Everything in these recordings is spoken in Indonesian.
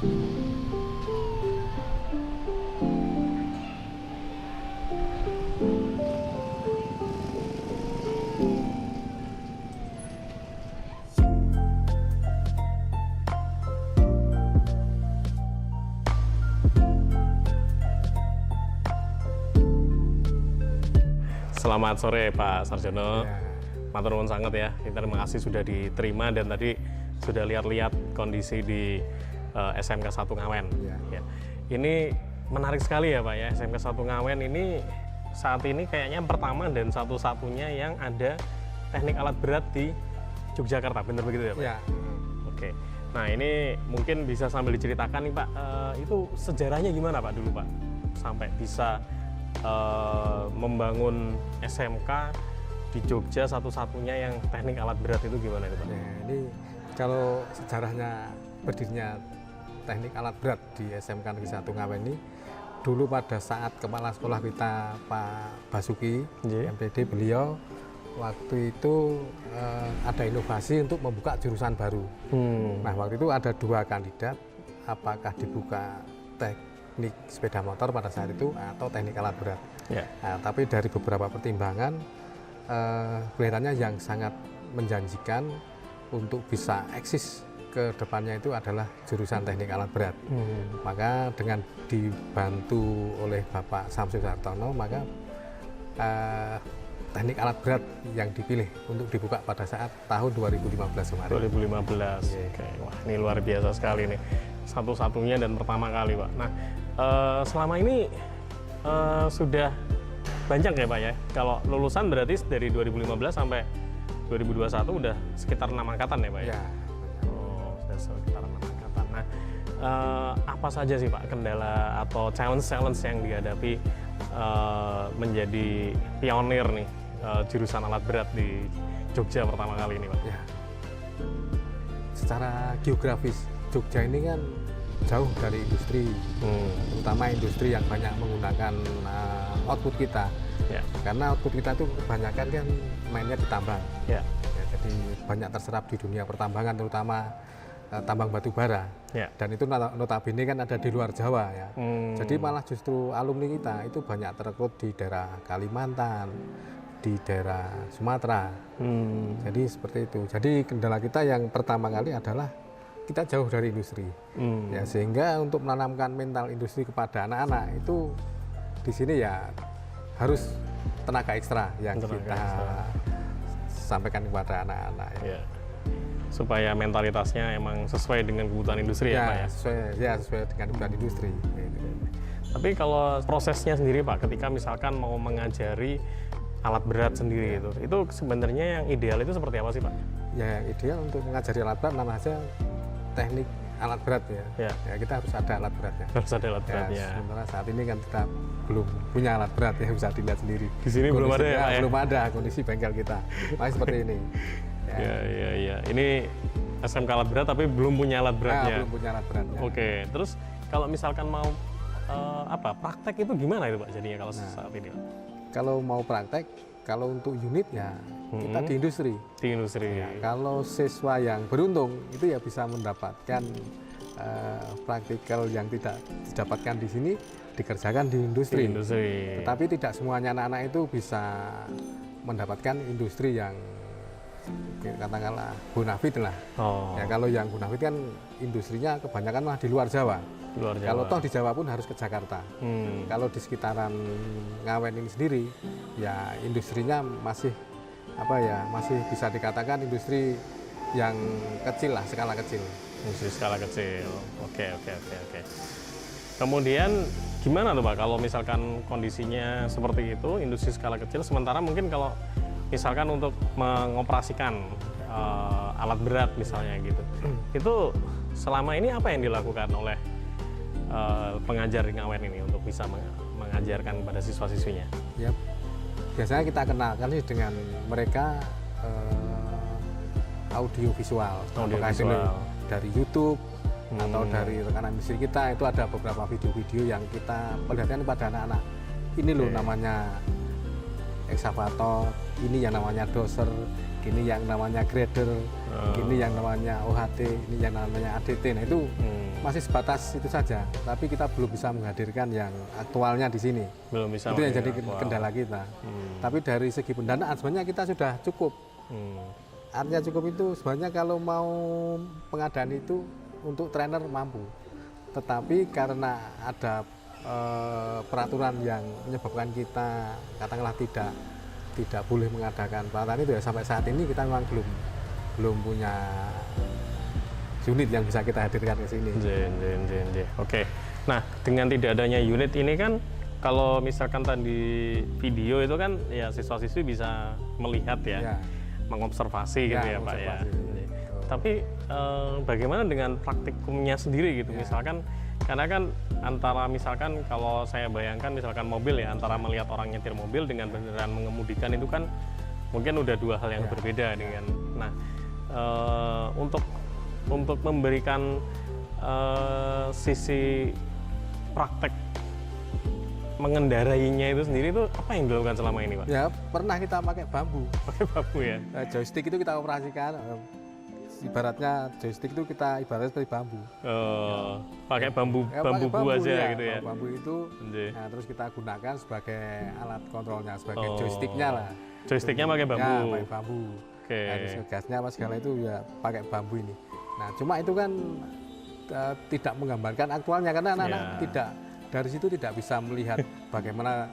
Selamat sore Pak Sarjono. Ya. Matur nuwun sangat ya. Terima kasih sudah diterima dan tadi sudah lihat-lihat kondisi di SMK 1 Ngawen. Ya. Ini menarik sekali ya Pak ya. SMK 1 Ngawen ini saat ini kayaknya pertama dan satu-satunya yang ada teknik alat berat di Yogyakarta. Benar begitu ya Pak? Ya. Oke. Nah ini mungkin bisa sambil diceritakan nih Pak. Itu sejarahnya gimana Pak dulu Pak? Sampai bisa membangun SMK di Jogja satu-satunya yang teknik alat berat itu gimana itu Pak? Ya, ini kalau sejarahnya berdirinya teknik alat berat di SMK Negeri 1 Ngawen ini dulu pada saat kepala sekolah kita Pak Basuki MPD beliau waktu itu ada inovasi untuk membuka jurusan baru. Nah waktu itu ada 2 kandidat, apakah dibuka teknik sepeda motor pada saat itu atau teknik alat berat. Ya. Nah, tapi dari beberapa pertimbangan kelihatannya yang sangat menjanjikan untuk bisa eksis ke depannya itu adalah jurusan teknik alat berat. Maka dengan dibantu oleh Bapak Samsul Sartono, maka teknik alat berat yang dipilih untuk dibuka pada saat tahun 2015 kemarin. 2015. Oke. Wah, ini luar biasa sekali nih. Satu-satunya dan pertama kali Pak. Nah, selama ini sudah banyak ya Pak ya. Kalau lulusan berarti dari 2015 sampai 2021 udah sekitar 6 angkatan ya Pak ya? Ya. Oh, sudah sekitar 6 angkatan. Nah, apa saja sih Pak kendala atau challenge-challenge yang dihadapi menjadi pionir nih jurusan alat berat di Jogja pertama kali ini Pak? Ya. Secara geografis Jogja ini kan jauh dari industri, terutama industri yang banyak menggunakan output kita. Ya. Karena output kita itu kebanyakan kan mainnya di tambang. Ya. Ya, jadi banyak terserap di dunia pertambangan, terutama tambang batu bara. Ya. Dan itu notabene kan ada di luar Jawa ya. Jadi malah justru alumni kita itu banyak terekrut di daerah Kalimantan, di daerah Sumatera. Jadi seperti itu. Jadi kendala kita yang pertama kali adalah kita jauh dari industri. Ya, sehingga untuk menanamkan mental industri kepada anak-anak itu di sini ya harus tenaga ekstra yang kita sampaikan kepada anak-anak. Ya. Supaya mentalitasnya emang sesuai dengan kebutuhan industri ya Pak ya? Sesuai dengan kebutuhan industri. Tapi kalau prosesnya sendiri Pak, ketika misalkan mau mengajari alat berat sendiri itu sebenarnya yang ideal itu seperti apa sih Pak? Ya yang ideal untuk mengajari alat berat namanya teknik alat berat ya. Ya kita harus ada alat beratnya. Harus ada alat beratnya. Ya, sementara saat ini kan kita belum punya alat berat ya, bisa dilihat sendiri. Di sini belum ada ya Pak ya? Belum ada kondisi bengkel kita. Masih seperti ini. Ya. Ini SMK alat berat tapi belum punya alat beratnya. Belum punya alat beratnya. Oke, terus kalau misalkan mau praktek itu gimana itu Pak jadinya kalau saat ini Pak? Kalau mau praktek, kalau untuk unit ya kita di industri. Di industri. Ya, kalau siswa yang beruntung itu ya bisa mendapatkan praktikal yang tidak didapatkan di sini dikerjakan di industri. Tetapi tidak semuanya anak-anak itu bisa mendapatkan industri yang katakanlah bonafit lah. Ya kalau yang bonafit kan industrinya kebanyakan malah di luar Jawa. Kalau toh di Jawa pun harus ke Jakarta. Kalau di sekitaran Ngawen ini sendiri, ya industrinya masih masih bisa dikatakan industri yang kecil lah, skala kecil. Industri skala kecil. Oke. Kemudian gimana tuh Pak kalau misalkan kondisinya seperti itu, industri skala kecil, sementara mungkin kalau misalkan untuk mengoperasikan alat berat misalnya gitu, itu selama ini apa yang dilakukan oleh pengajar di Ngawen ini untuk bisa mengajarkan pada siswa-siswinya? Ya, biasanya kita kenalkan dengan mereka audio visual dari YouTube atau dari rekanan industri kita. Itu ada beberapa video-video yang kita perlihatkan kepada anak-anak. Ini loh namanya ekskavator, ini yang namanya doser, ini yang namanya grader, ini yang namanya OHT, ini yang namanya ADT. Nah itu masih sebatas itu saja, tapi kita belum bisa menghadirkan yang aktualnya di sini. Belum bisa. Itu yang jadi kendala kita. Tapi dari segi pendanaan sebenarnya kita sudah cukup. Artinya cukup itu sebenarnya kalau mau pengadaan itu untuk trainer mampu. Tetapi karena ada peraturan yang menyebabkan kita katakanlah tidak boleh mengadakan pelatihan itu ya, sampai saat ini kita memang belum punya unit yang bisa kita hadirkan ke sini. Oke. Nah, dengan tidak adanya unit ini kan, kalau misalkan tadi video itu kan ya siswa-siswi bisa melihat ya, mengobservasi gitu ya Pak ya. Tapi bagaimana dengan praktikumnya sendiri gitu? Misalkan, karena kan antara misalkan kalau saya bayangkan misalkan mobil ya, antara melihat orang nyetir mobil dengan beneran mengemudikan itu kan mungkin udah dua hal yang berbeda dengan. Nah, untuk memberikan sisi praktek mengendarainya itu sendiri itu apa yang dilakukan selama ini Pak? Ya pernah kita pakai bambu. Pakai bambu ya? Joystick itu kita operasikan, ibaratnya joystick itu kita ibaratnya seperti bambu. Pakai bambu aja ya, gitu ya? Bambu itu, nah, terus kita gunakan sebagai alat kontrolnya, sebagai joysticknya lah. Joysticknya pakai bambu? Ya, pakai bambu. Nah, terus gasnya apa segala itu ya pakai bambu ini. Nah, cuma itu kan tidak menggambarkan aktualnya karena anak-anak dari situ tidak bisa melihat bagaimana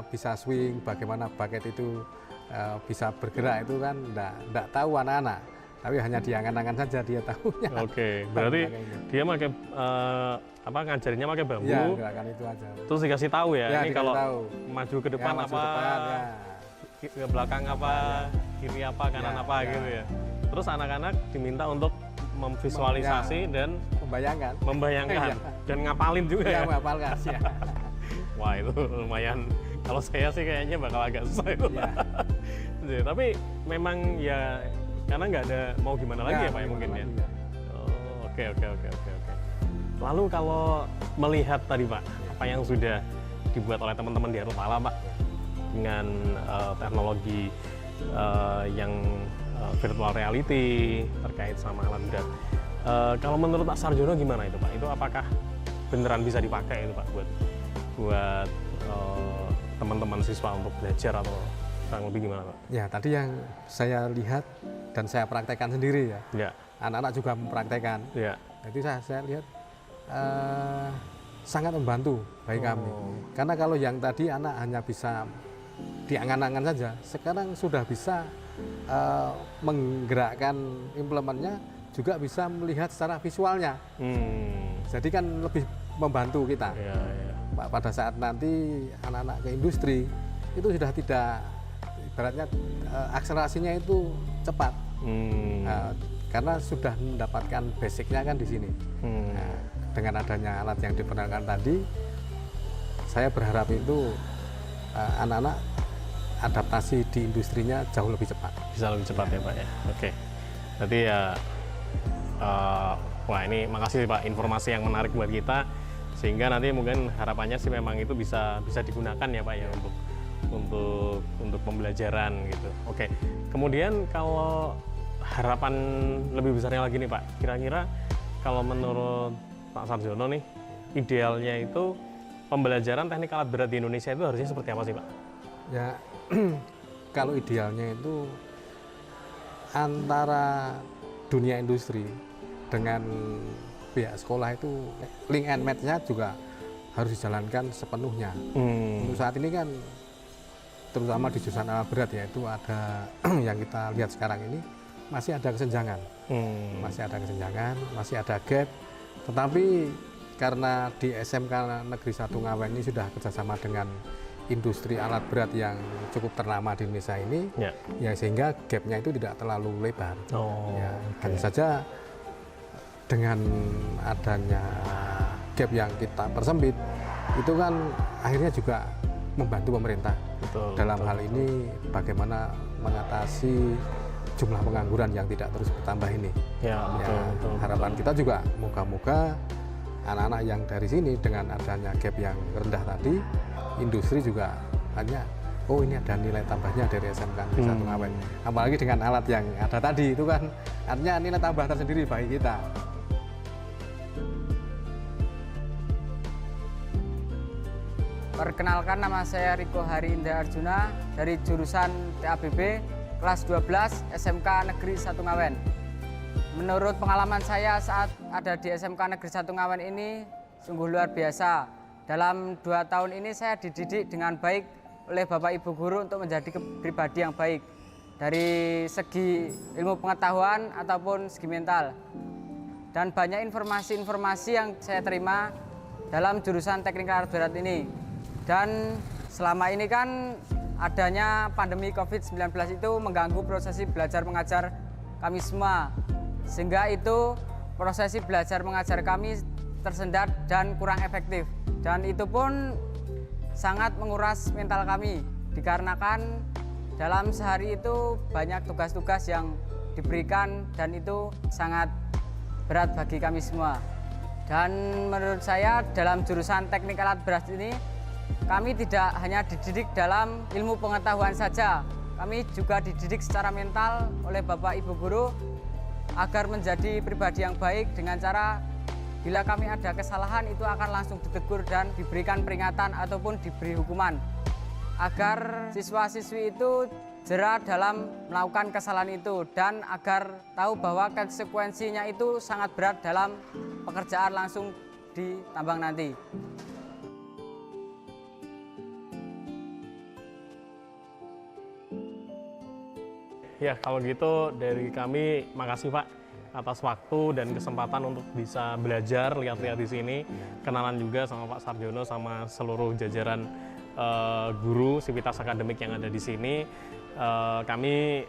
bisa swing, bagaimana bucket itu bisa bergerak, itu kan enggak tahu anak-anak. Tapi hanya diangan-angan saja dia tahunya. Oke, berarti dia pakai ngajarinnya pakai bambu. Iya, gerakan itu aja. Terus dikasih tahu ya, ini kalau tahu. maju ke depan apa, ke belakang apa, kiri apa, kanan apa gitu ya. Terus anak-anak diminta untuk memvisualisasi dan membayangkan dan ngapalin juga ya. Ngapalkan ya. Wah, itu lumayan. Kalau saya sih kayaknya bakal agak susah itu. Tapi memang ya karena nggak ada mau gimana lagi ya Pak ya mungkin ya. Oke. Lalu kalau melihat tadi Pak, apa yang sudah dibuat oleh teman-teman di Arupala Pak dengan teknologi yang virtual reality terkait sama alat berat. Kalau menurut Pak Sarjono gimana itu Pak? Itu apakah beneran bisa dipakai itu Pak buat teman-teman siswa untuk belajar atau kurang lebih gimana Pak? Ya tadi yang saya lihat dan saya praktekkan sendiri ya. Anak-anak juga mempraktekkan. Jadi saya lihat sangat membantu bagi kami. Karena kalau yang tadi anak hanya bisa diangan-angan saja, sekarang sudah bisa menggerakkan implementnya, juga bisa melihat secara visualnya. Jadi kan lebih membantu kita. Pada saat nanti anak-anak ke industri itu sudah tidak, ibaratnya akselerasinya itu cepat. Karena sudah mendapatkan basicnya kan di sini. Nah, dengan adanya alat yang diperkenalkan tadi, saya berharap itu anak-anak adaptasi di industrinya jauh lebih cepat. Bisa lebih cepat ya Pak ya. Oke. Berarti ya wah ini makasih Pak, informasi yang menarik buat kita, sehingga nanti mungkin harapannya sih memang itu bisa digunakan ya Pak ya untuk pembelajaran gitu. Oke. Kemudian kalau harapan lebih besarnya lagi nih Pak, kira-kira kalau menurut Pak Sarjono nih, idealnya itu pembelajaran teknik alat berat di Indonesia itu harusnya seperti apa sih Pak? Ya, kalau idealnya itu antara dunia industri dengan pihak sekolah itu link and match-nya juga harus dijalankan sepenuhnya. Untuk saat ini kan terutama di jurusan alat berat ya, itu ada yang kita lihat sekarang ini masih ada kesenjangan. Masih ada gap. Tetapi karena di SMK Negeri 1 Ngawen ini sudah kerjasama dengan industri alat berat yang cukup ternama di Indonesia ini, ya sehingga gapnya itu tidak terlalu lebar. Hanya saja dengan adanya gap yang kita persempit, itu kan akhirnya juga membantu pemerintah dalam hal ini bagaimana mengatasi jumlah pengangguran yang tidak terus bertambah ini. Harapan kita juga moga-moga anak-anak yang dari sini dengan adanya gap yang rendah tadi, industri juga hanya ini ada nilai tambahnya dari SMK Negeri 1 Ngawen. Apalagi dengan alat yang ada tadi itu kan artinya nilai tambah tersendiri bagi kita. Perkenalkan, nama saya Riko Hari Indra Arjuna dari jurusan TABB kelas 12 SMK Negeri 1 Ngawen. Menurut pengalaman saya saat ada di SMK Negeri 1 Ngawen ini sungguh luar biasa. Dalam 2 tahun ini saya dididik dengan baik oleh Bapak Ibu guru untuk menjadi pribadi yang baik dari segi ilmu pengetahuan ataupun segi mental. Dan banyak informasi-informasi yang saya terima dalam jurusan teknik alat berat ini. Dan selama ini kan adanya pandemi COVID-19 itu mengganggu prosesi belajar mengajar kami semua. Sehingga itu prosesi belajar mengajar kami tersendat dan kurang efektif. Dan itu pun sangat menguras mental kami. Dikarenakan dalam sehari itu banyak tugas-tugas yang diberikan dan itu sangat berat bagi kami semua. Dan menurut saya dalam jurusan teknik alat berat ini kami tidak hanya dididik dalam ilmu pengetahuan saja, kami juga dididik secara mental oleh Bapak Ibu guru agar menjadi pribadi yang baik dengan cara bila kami ada kesalahan itu akan langsung ditegur dan diberikan peringatan ataupun diberi hukuman agar siswa-siswi itu jera dalam melakukan kesalahan itu dan agar tahu bahwa konsekuensinya itu sangat berat dalam pekerjaan langsung di tambang nanti. Ya, kalau gitu dari kami makasih Pak atas waktu dan kesempatan untuk bisa belajar, lihat-lihat di sini, kenalan juga sama Pak Sarjono sama seluruh jajaran guru Sivitas Akademik yang ada di sini. Kami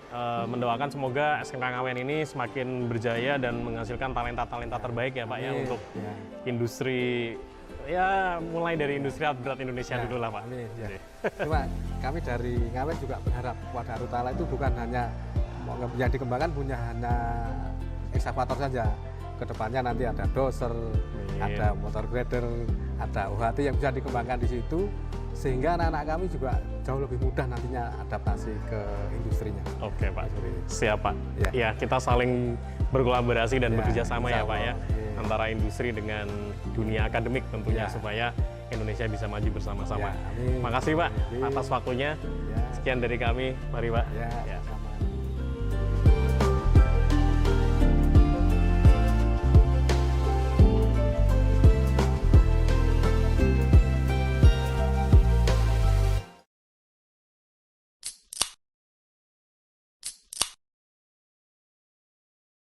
mendoakan semoga SMK Ngawen ini semakin berjaya dan menghasilkan talenta-talenta terbaik ya Pak ya untuk industri, ya mulai dari industri alat berat Indonesia dulu lah Pak. Amin, ya. Cuma kami dari Ngawen juga berharap kepada Arutala itu bukan hanya yang dikembangkan punya hanya ekskavator saja. Kedepannya nanti ada doser, ada motor grader, ada UHT yang bisa dikembangkan di situ, sehingga anak-anak kami juga jauh lebih mudah nantinya adaptasi ke industrinya. Oke Pak, siap Pak. Ya, kita saling berkolaborasi dan bekerja sama ya Pak ya, antara industri dengan dunia akademik tentunya supaya Indonesia bisa maju bersama-sama. Makasih Pak atas waktunya. Sekian dari kami, mari Pak.